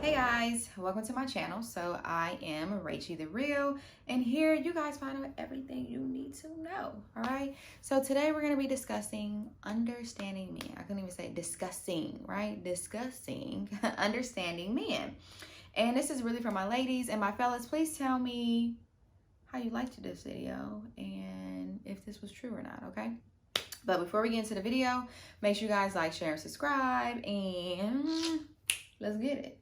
Hey guys, welcome to my channel. So I am Rachie the Real, and here you guys find out everything you need to know. All right. So today we're going to be discussing understanding men. I couldn't even say discussing, right? Discussing understanding men. And this is really for my ladies and my fellas. Please tell me how you liked this video and if this was true or not. Okay. But before we get into the video, make sure you guys like, share, and subscribe, and let's get it.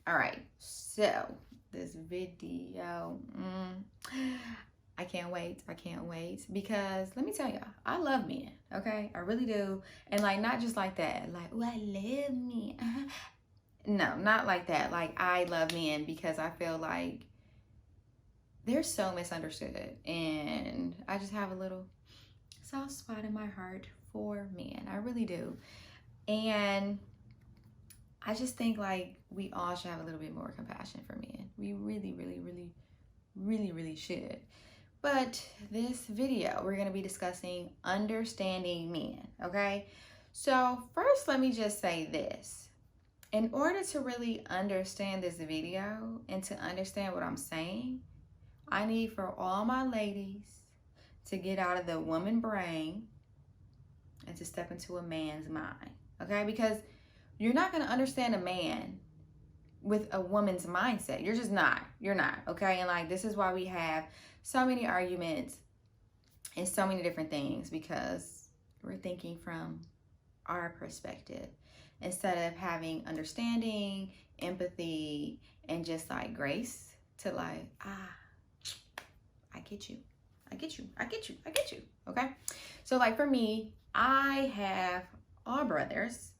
All right, so this video, I can't wait because let me tell y'all, I love men, okay? I really do. And like, not just like that, like, oh, I love men. No, not like that. Like, I love men because I feel like they're so misunderstood, and I just have a little soft spot in my heart for men. I really do. And I just think like we all should have a little bit more compassion for men. We really should. But this video, we're gonna be discussing understanding men, okay? So first, let me just say this. In order to really understand this video and to understand what I'm saying, I need for all my ladies to get out of the woman brain and to step into a man's mind, okay? Because you're not going to understand a man with a woman's mindset. You're just not. You're not, okay? And like, this is why we have so many arguments and so many different things, because we're thinking from our perspective instead of having understanding, empathy, and just like grace to like, I get you. Okay? So like for me, I have all brothers.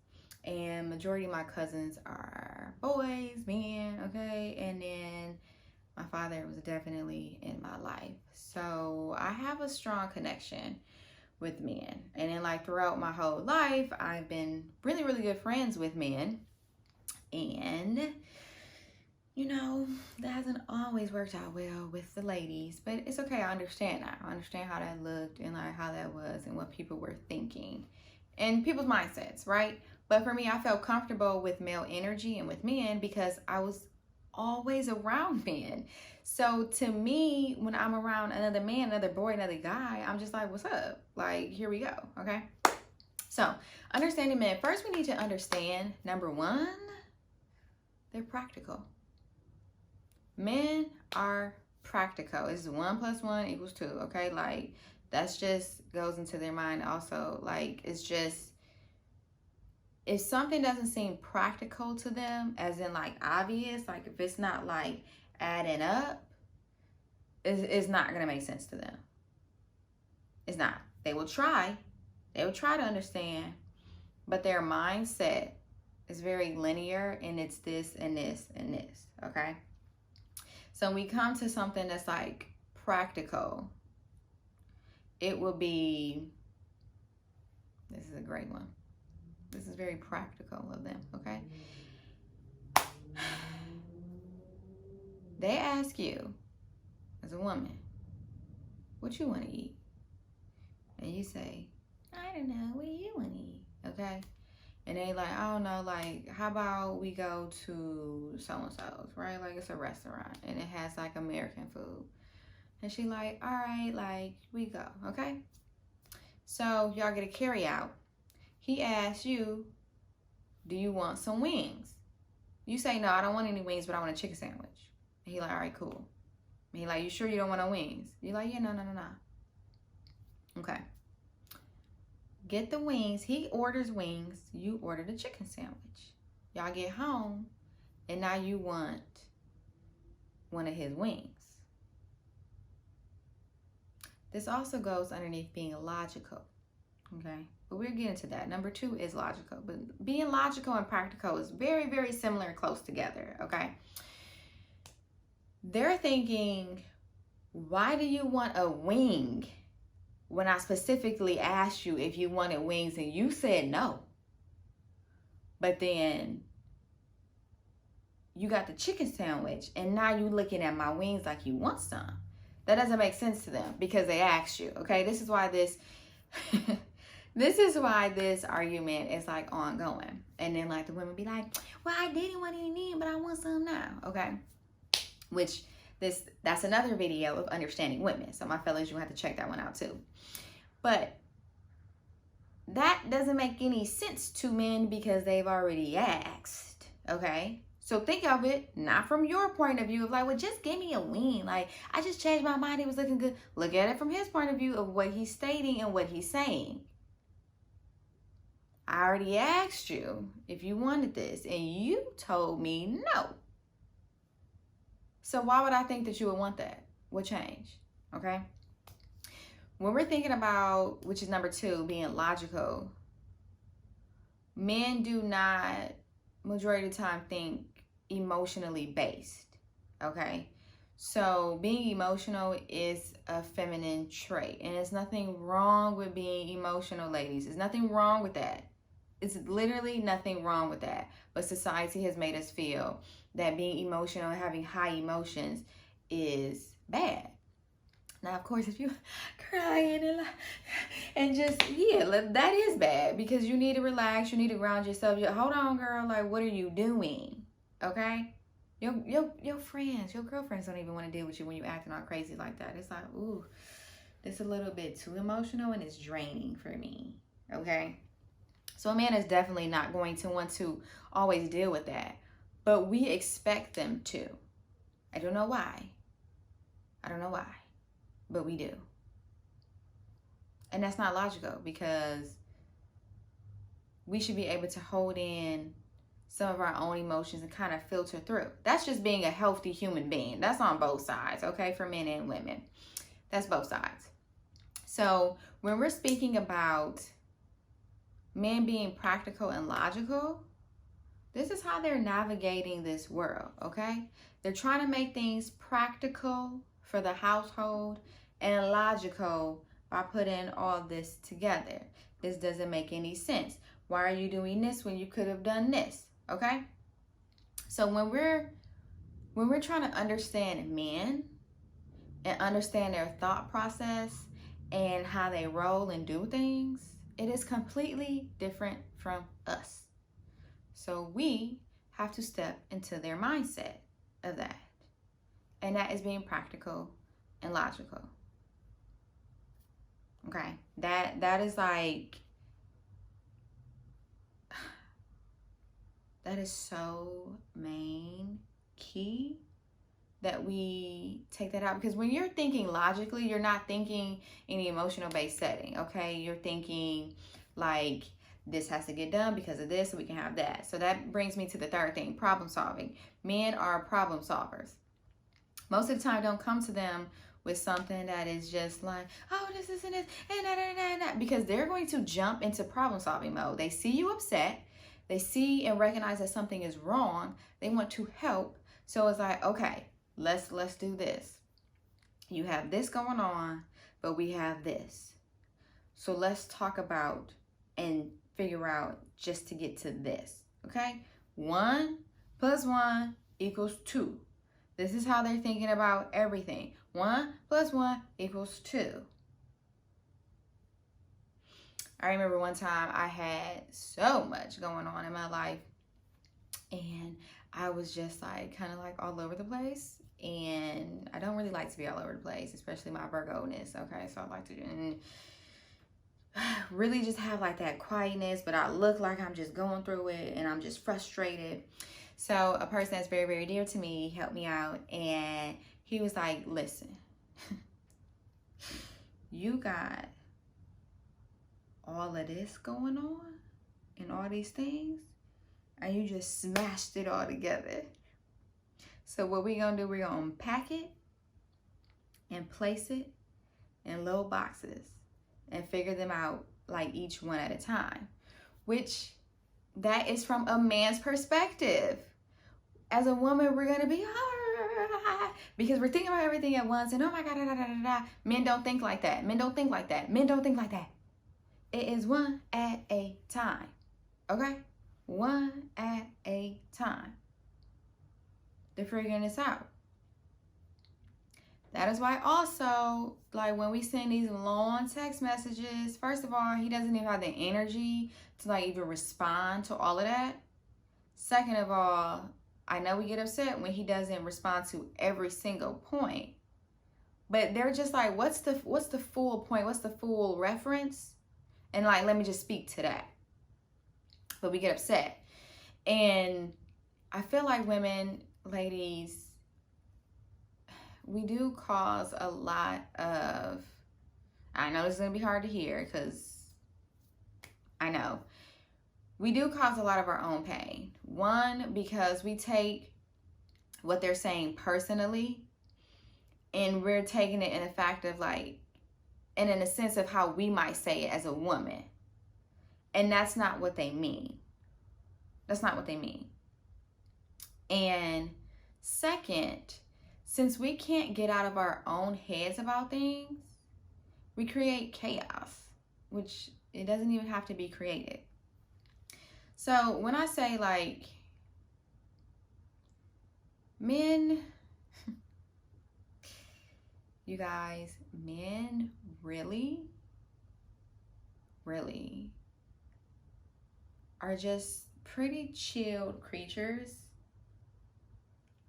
And majority of my cousins are boys, men, okay? And then my father was definitely in my life. So I have a strong connection with men. And then like throughout my whole life, I've been really good friends with men. And, you know, that hasn't always worked out well with the ladies. But it's okay, I understand that. I understand how that looked and like how that was and what people were thinking. And people's mindsets, right? But for me, I felt comfortable with male energy and with men because I was always around men. So to me, when I'm around another man, another boy, another guy, I'm just like, what's up? Like, here we go, okay? So, understanding men. First, we need to understand, number one, they're practical. Men are practical. It's 1 + 1 = 2, okay? Like, that's just goes into their mind also. Like, it's just, if something doesn't seem practical to them, as in like obvious, like if it's not like adding up, it's not going to make sense to them. It's not. They will try to understand, but their mindset is very linear, and it's this and this and this, okay? So when we come to something that's like practical, it will be, this is a great one. This is very practical of them, okay? They ask you, as a woman, what you want to eat? And you say, I don't know, what do you want to eat? Okay? And they like, I don't know, like, how about we go to so-and-so's, right? Like, it's a restaurant, and it has, like, American food. And she like, all right, like, we go, okay? So, y'all get a carry out. He asks you, do you want some wings? You say, no, I don't want any wings, but I want a chicken sandwich. And he like, all right, cool. And he like, you sure you don't want no wings? You like, yeah, no. Okay. Get the wings. He orders wings. You order the chicken sandwich. Y'all get home, and now you want one of his wings. This also goes underneath being logical, okay? But we'll get into that. Number 2 is logical. But being logical and practical is very similar and close together, okay? They're thinking, why do you want a wing when I specifically asked you if you wanted wings and you said no? But then you got the chicken sandwich and now you looking at my wings like you want some. That doesn't make sense to them because they asked you, okay? This is why this This is why this argument is like ongoing. And then like the women be like, well, I didn't want any then, but I want some now. Okay. Which that's another video of understanding women. So my fellas, you have to check that one out too. But that doesn't make any sense to men because they've already asked. Okay. So think of it not from your point of view of like, well, just give me a win. Like, I just changed my mind. It was looking good. Look at it from his point of view of what he's stating and what he's saying. I already asked you if you wanted this, and you told me no. So why would I think that you would want that? What changed? Okay. When we're thinking about, which is number 2, being logical, men do not, majority of the time, think emotionally based. Okay. So being emotional is a feminine trait, and there's nothing wrong with being emotional, ladies. There's nothing wrong with that. It's literally nothing wrong with that. But society has made us feel that being emotional and having high emotions is bad. Now, of course, if you're crying and just, yeah, that is bad because you need to relax. You need to ground yourself. Hold on, girl. Like, what are you doing? Okay? Your friends, your girlfriends don't even want to deal with you when you're acting all crazy like that. It's like, ooh, this is a little bit too emotional and it's draining for me. Okay? So a man is definitely not going to want to always deal with that. But we expect them to. I don't know why. But we do. And that's not logical because we should be able to hold in some of our own emotions and kind of filter through. That's just being a healthy human being. That's on both sides, okay, for men and women. That's both sides. So when we're speaking about men being practical and logical, this is how they're navigating this world, okay? They're trying to make things practical for the household and logical by putting all this together. This doesn't make any sense. Why are you doing this when you could have done this, okay? So when we're trying to understand men and understand their thought process and how they roll and do things, it is completely different from us. So we have to step into their mindset of that. And that is being practical and logical. Okay? That is like, that is so main key that we take that out, because when you're thinking logically, you're not thinking in the emotional based setting, okay? You're thinking like, this has to get done because of this, so we can have that. So that brings me to the third thing, problem solving. Men are problem solvers. Most of the time, don't come to them with something that is just like, oh, this, and this, and that, because they're going to jump into problem solving mode. They see you upset. They see and recognize that something is wrong. They want to help. So it's like, okay, let's do this. You have this going on, but we have this. So let's talk about and figure out just to get to this, okay? 1 + 1 = 2. This is how they're thinking about everything. 1 + 1 = 2. I remember one time I had so much going on in my life, and I was just like kind of like all over the place. And I don't really like to be all over the place, especially my Virgo-ness, okay? So I like to really just have like that quietness, but I look like I'm just going through it and I'm just frustrated. So a person that's very, very dear to me helped me out, and he was like, listen, you got all of this going on and all these things, and you just smashed it all together. So what we're gonna do, we're gonna unpack it and place it in little boxes and figure them out like each one at a time, which that is from a man's perspective. As a woman, we're gonna be because we're thinking about everything at once, and oh my God, da, da, da, da, da. Men don't think like that. Men don't think like that. Men don't think like that. It is one at a time, okay? One at a time. They're figuring this out. That is why also, like when we send these long text messages, first of all, he doesn't even have the energy to like even respond to all of that. Second of all, I know we get upset when he doesn't respond to every single point, but they're just like, what's the full point? What's the full reference? And like, let me just speak to that. But we get upset. And I feel like women, ladies, we do cause a lot of, I know this is going to be hard to hear because I know. We do cause a lot of our own pain. One, because we take what they're saying personally, and we're taking it in a fact of like, and in a sense of how we might say it as a woman. And that's not what they mean. That's not what they mean. And second, since we can't get out of our own heads about things, we create chaos, which it doesn't even have to be created. So when I say like, men, you guys, men really are just pretty chilled creatures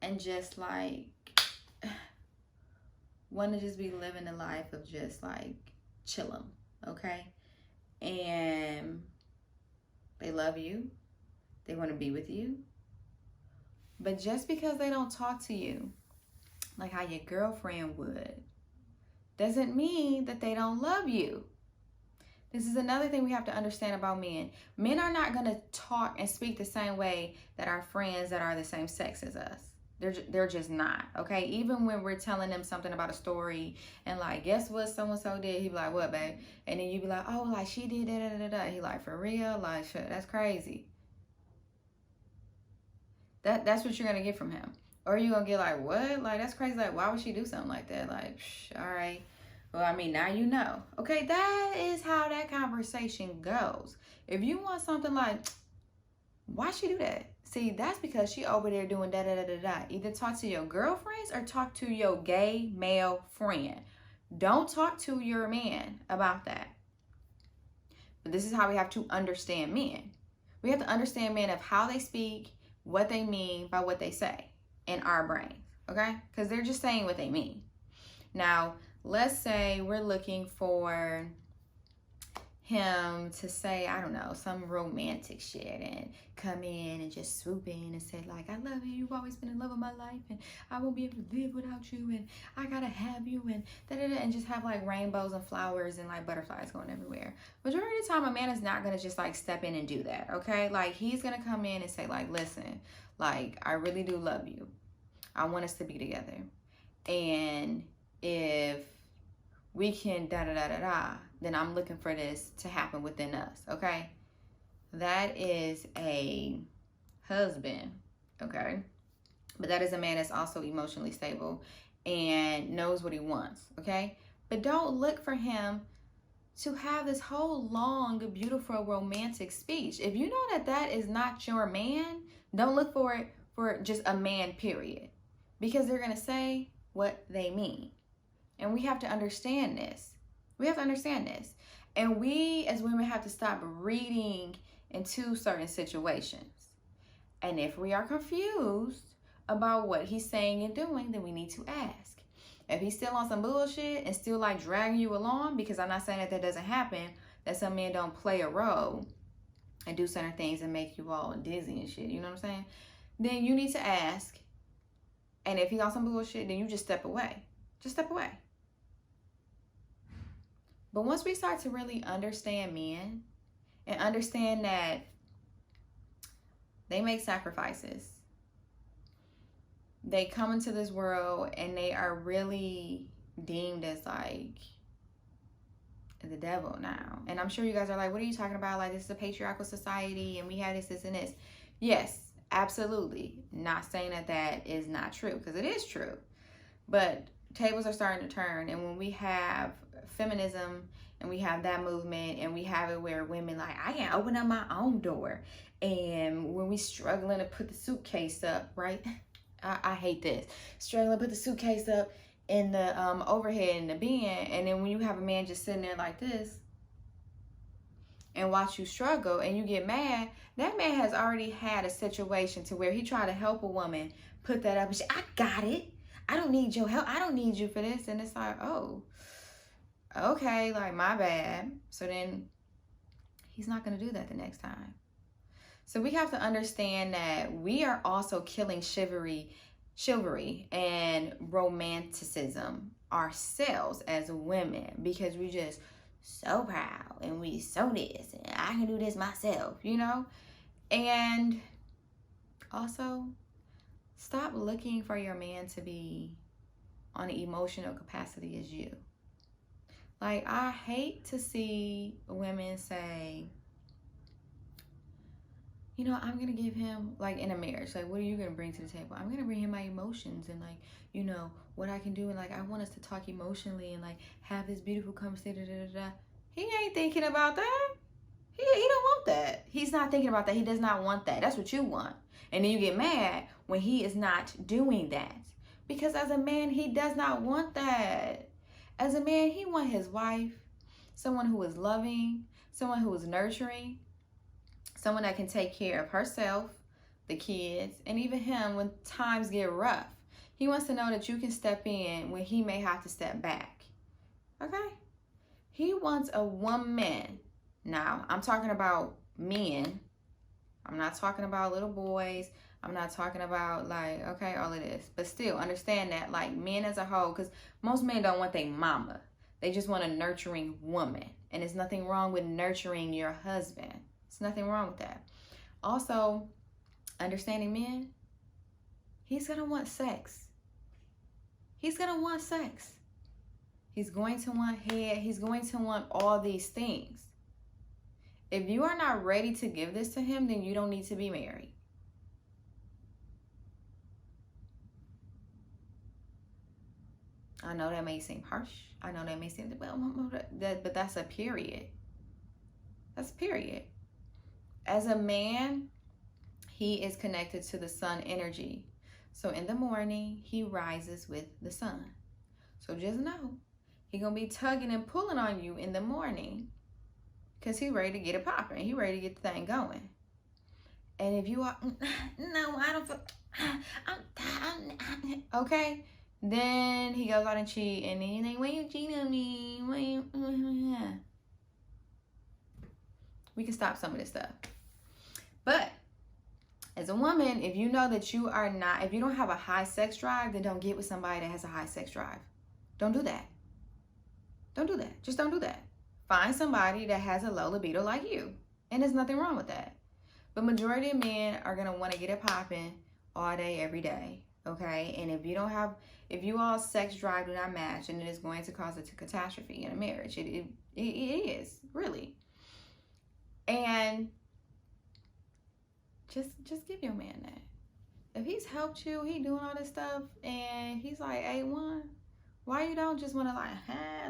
and just like want to just be living the life of just like chillin', okay? And they love you. They want to be with you. But just because they don't talk to you like how your girlfriend would, doesn't mean that they don't love you. This is another thing we have to understand about men. Men are not going to talk and speak the same way that our friends that are the same sex as us. They're just not, okay? Even when we're telling them something about a story and like, guess what so-and-so did? He be like, what, babe? And then you be like, oh, like she did da-da-da-da. He like, for real? Like, shit, that's crazy. That's what you're going to get from him. Or you're going to get like, what? Like, that's crazy. Like, why would she do something like that? Like, all right. Well, I mean, now you know. Okay, that is how that conversation goes. If you want something like, why she do that? See, that's because she over there doing da-da-da-da-da. Either talk to your girlfriends or talk to your gay male friend. Don't talk to your man about that. But this is how we have to understand men. We have to understand men of how they speak, what they mean by what they say in our brains, okay? Because they're just saying what they mean. Now, let's say we're looking for him to say, I don't know, some romantic shit and come in and just swoop in and say like, I love you, you've always been the love of my life and I won't be able to live without you and I gotta have you and da-da-da, and just have like rainbows and flowers and like butterflies going everywhere. Majority of the time, a man is not gonna just like step in and do that, okay? Like he's gonna come in and say like, listen, like I really do love you. I want us to be together. And if we can da-da-da-da-da, then I'm looking for this to happen within us, okay? That is a husband, okay? But that is a man that's also emotionally stable and knows what he wants, okay? But don't look for him to have this whole long, beautiful, romantic speech. If you know that that is not your man, don't look for it for just a man, period. Because they're going to say what they mean. And we have to understand this. We have to understand this. And we as women have to stop reading into certain situations. And if we are confused about what he's saying and doing, then we need to ask. If he's still on some bullshit and still like dragging you along, because I'm not saying that that doesn't happen, that some men don't play a role and do certain things and make you all dizzy and shit, you know what I'm saying? Then you need to ask. And if he's on some bullshit, then you just step away. Just step away. But once we start to really understand men and understand that they make sacrifices, they come into this world and they are really deemed as like the devil now. And I'm sure you guys are like, what are you talking about? Like, this is a patriarchal society and we have this, and this. Yes, absolutely. Not saying that that is not true, because it is true. But tables are starting to turn, and when we have feminism and we have that movement and we have it where women like, I can't open up my own door, and when we struggling to put the suitcase up, right? I hate this. Struggling to put the suitcase up in the overhead in the bin, and then when you have a man just sitting there like this, and watch you struggle and you get mad, that man has already had a situation to where he tried to help a woman put that up and I got it. I don't need your help. I don't need you for this. And it's like, oh, okay, like my bad. So then he's not going to do that the next time. So we have to understand that we are also killing chivalry and romanticism ourselves as women because we just so proud and we so this and I can do this myself, you know? And also stop looking for your man to be on an emotional capacity as you. Like, I hate to see women say, you know, I'm going to give him, like in a marriage, like, what are you going to bring to the table? I'm going to bring him my emotions and, like, you know, what I can do. And, like, I want us to talk emotionally and, like, have this beautiful conversation. He ain't thinking about that. He don't want that. He's not thinking about that. He does not want that. That's what you want. And then you get mad when he is not doing that. Because as a man, he does not want that. As a man, he wants his wife, someone who is loving, someone who is nurturing, someone that can take care of herself, the kids, and even him when times get rough. He wants to know that you can step in when he may have to step back. Okay? He wants a woman. Now, I'm talking about men. I'm not talking about little boys. I'm not talking about, like, okay, all of this. But still, understand that, like, men as a whole, because most men don't want their mama. They just want a nurturing woman. And there's nothing wrong with nurturing your husband. There's nothing wrong with that. Also, understanding men, he's going to want sex. He's going to want sex. He's going to want head. He's going to want all these things. If you are not ready to give this to him, then you don't need to be married. I know that may seem harsh. I know that may seem, but that's a period. That's a period. As a man, he is connected to the sun energy. So in the morning, he rises with the sun. So just know, he's going to be tugging and pulling on you in the morning because he's ready to get it popping. He's ready to get the thing going. And if you are, no, I don't feel, I'm okay, then he goes out and cheat. And then he's like, why you cheat on me? We can stop some of this stuff. But as a woman, if you know that you are not, if you don't have a high sex drive, then don't get with somebody that has a high sex drive. Don't do that. Don't do that. Just don't do that. Find somebody that has a low libido like you. And there's nothing wrong with that. But majority of men are going to want to get it popping all day, every day. Okay? And if you don't have, if you all sex drive do not match, and it is going to cause a catastrophe in a marriage. It is, really. And just give your man that. If he's helped you, he doing all this stuff, and he's like A1, why you don't just want to like,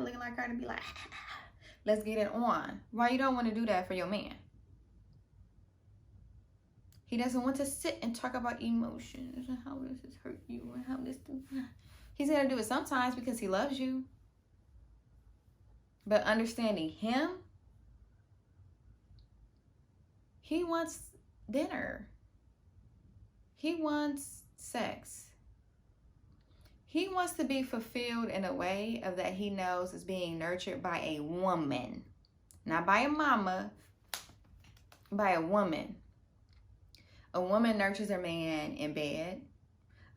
looking like her to be like, let's get it on? Why you don't want to do that for your man? He doesn't want to sit and talk about emotions and how this has hurt you and how this. He's going to do it sometimes because he loves you. But understanding him, he wants dinner. He wants sex. He wants to be fulfilled in a way of that he knows is being nurtured by a woman. Not by a mama, by a woman. A woman nurtures a man in bed.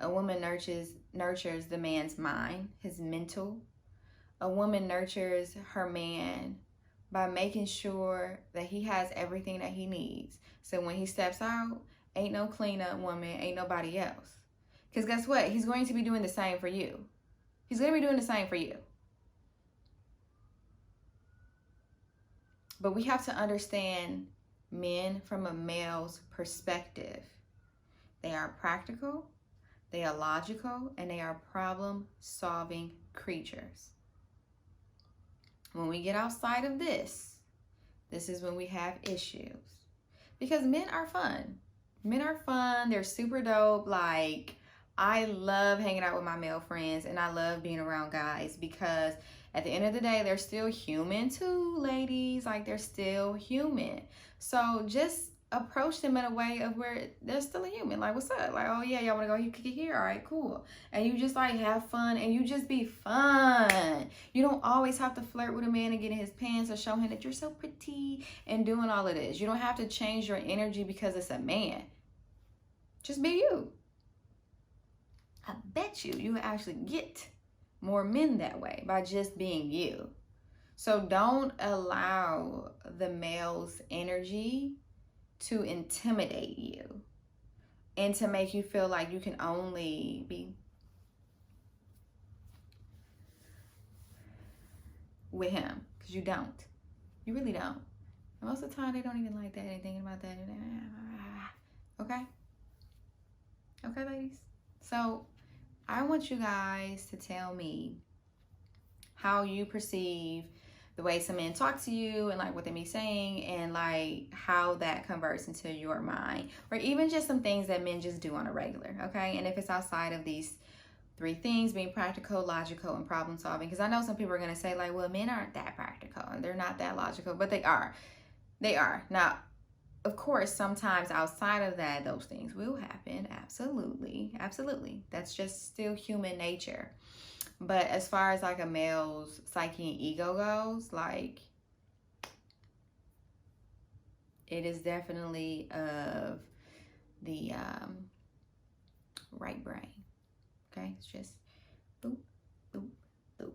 A woman nurtures the man's mind, his mental. A woman nurtures her man by making sure that he has everything that he needs. So when he steps out, ain't no cleanup woman, ain't nobody else. Because guess what? He's going to be doing the same for you. He's going to be doing the same for you. But we have to understand men from a male's perspective. They are practical, they are logical, and they are problem-solving creatures. When we get outside of this is when we have issues. Because men are fun. Men are fun. They're super dope. Like, I love hanging out with my male friends, and I love being around guys because At the end of the day, they're still human too, ladies. Like, they're still human. So just approach them in a way of where they're still a human. Like, what's up? Like, oh yeah, y'all want to go kick it here? All right, cool. And you just like have fun, and you just be fun. You don't always have to flirt with a man and get in his pants or show him that you're so pretty and doing all of this. You don't have to change your energy because it's a man. Just be you. I bet you will actually get more men that way by just being you. So don't allow the male's energy to intimidate you and to make you feel like you can only be with him, because you don't. You really don't. And most of the time they don't even like that and thinking about that. Okay? Okay, ladies? So I want you guys to tell me how you perceive the way some men talk to you and like what they be saying, and like how that converts into your mind, or even just some things that men just do on a regular. Okay? And if it's outside of these 3 things, being practical, logical, and problem solving, because I know some people are going to say like, well, men aren't that practical and they're not that logical, but they are. Now, of course, sometimes outside of that, those things will happen. Absolutely. That's just still human nature. But as far as like a male's psyche and ego goes, like, it is definitely of the right brain. Okay? It's just boop, boop, boop,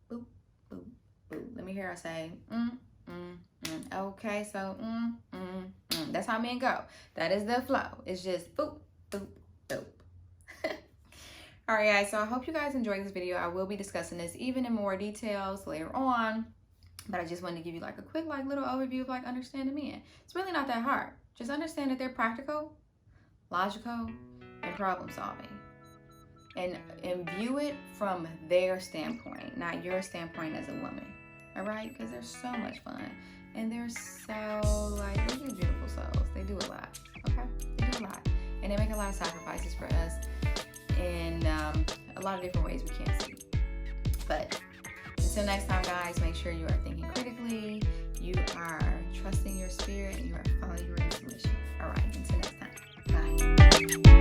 boop, boop, boop. Let me hear her say, Okay, so that's how men go. That is the flow. It's just boop, boop, boop. All right, guys, so I hope you guys enjoyed this video. I will be discussing this even in more details later on, but I just wanted to give you like a quick like little overview of like understanding men. It's really not that hard. Just understand that they're practical, logical, and problem solving. And view it from their standpoint, not your standpoint as a woman. All right? Because they're so much fun. And they're so, like, they're just beautiful souls. They do a lot. Okay? They do a lot. And they make a lot of sacrifices for us in a lot of different ways we can't see. But until next time, guys, make sure you are thinking critically, you are trusting your spirit, and you are following your intuition. All right, until next time. Bye.